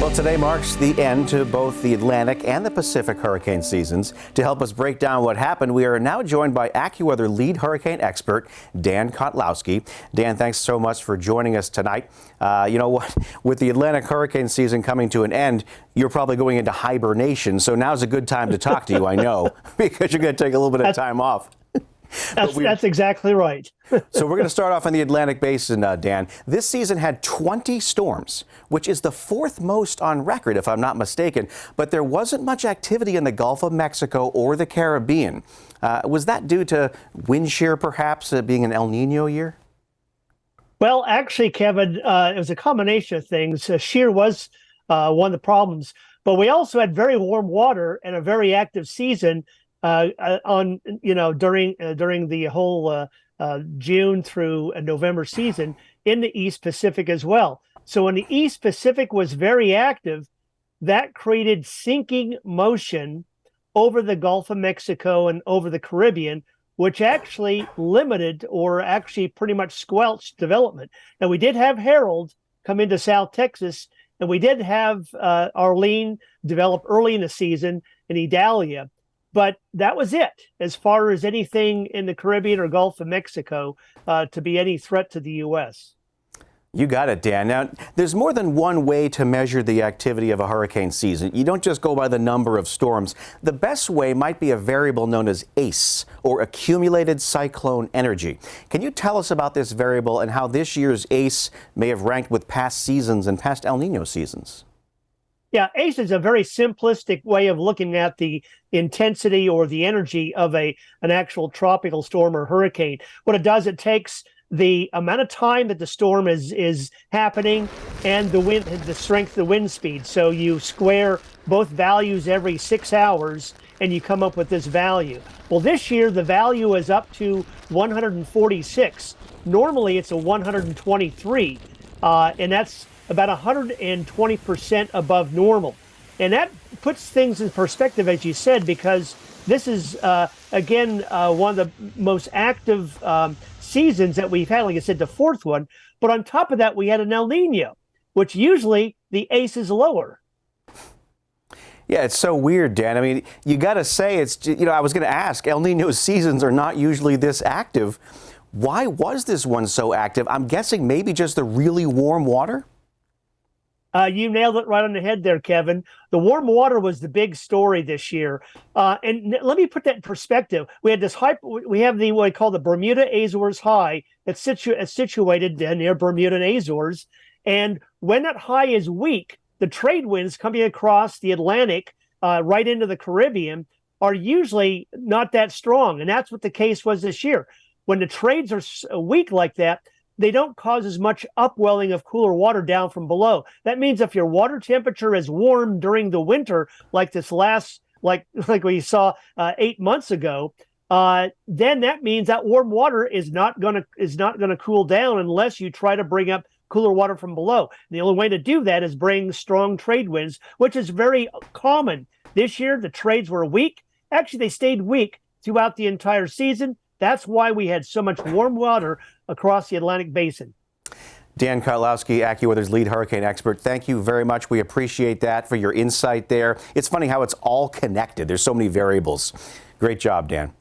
Well, today marks the end to both the Atlantic and the Pacific hurricane seasons. To help us break down what happened, we are now joined by AccuWeather lead hurricane expert, Dan Kottlowski. Dan, thanks so much for joining us tonight. You know what? With the Atlantic hurricane season coming to an end, you're probably going into hibernation. So now's a good time to talk to you, I know, because you're going to take a little bit of time off. That's exactly right. So we're going to start off in the Atlantic Basin, Dan. This season had 20 storms, which is the fourth most on record, if I'm not mistaken. But there wasn't much activity in the Gulf of Mexico or the Caribbean. Was that due to wind shear, perhaps, being an El Nino year? Well, actually, Kevin, it was a combination of things. Shear was one of the problems, but we also had very warm water and a very active season during the whole June through November season in the East Pacific as well. So when the East Pacific was very active, that created sinking motion over the Gulf of Mexico and over the Caribbean, which actually limited or actually pretty much squelched development. Now, we did have Harold come into South Texas, and we did have Arlene develop early in the season in Idalia. But that was it as far as anything in the Caribbean or Gulf of Mexico to be any threat to the U.S. You got it, Dan. Now, there's more than one way to measure the activity of a hurricane season. You don't just go by the number of storms. The best way might be a variable known as ACE, or accumulated cyclone energy. Can you tell us about this variable and how this year's ACE may have ranked with past seasons and past El Nino seasons? Yeah, ACE is a very simplistic way of looking at the intensity or the energy of an actual tropical storm or hurricane. What it does, it takes the amount of time that the storm is happening and the strength of the wind speed. So you square both values every 6 hours and you come up with this value. Well, this year the value is up to 146. Normally it's a 123, and that's about 120% above normal. And that puts things in perspective, as you said, because this is, again, one of the most active seasons that we've had. Like I said, the fourth one. But on top of that, we had an El Nino, which usually the ACE is lower. Yeah, it's so weird, Dan. I mean, you got to say it's, I was going to ask, El Nino seasons are not usually this active. Why was this one so active? I'm guessing maybe just the really warm water? You nailed it right on the head there, Kevin. The warm water was the big story this year. And let me put that in perspective. We had we have what I call the Bermuda Azores High that's situated near Bermuda and Azores. And when that high is weak, the trade winds coming across the Atlantic right into the Caribbean are usually not that strong. And that's what the case was this year. When the trades are weak like that, they don't cause as much upwelling of cooler water down from below. That means if your water temperature is warm during the winter, like this like we saw 8 months ago, then that means that warm water is not gonna cool down unless you try to bring up cooler water from below. And the only way to do that is bring strong trade winds, which is very common. This year, the trades were weak. Actually, they stayed weak throughout the entire season. That's why we had so much warm water across the Atlantic Basin. Dan Kottlowski, AccuWeather's lead hurricane expert, thank you very much. We appreciate that for your insight there. It's funny how it's all connected. There's so many variables. Great job, Dan.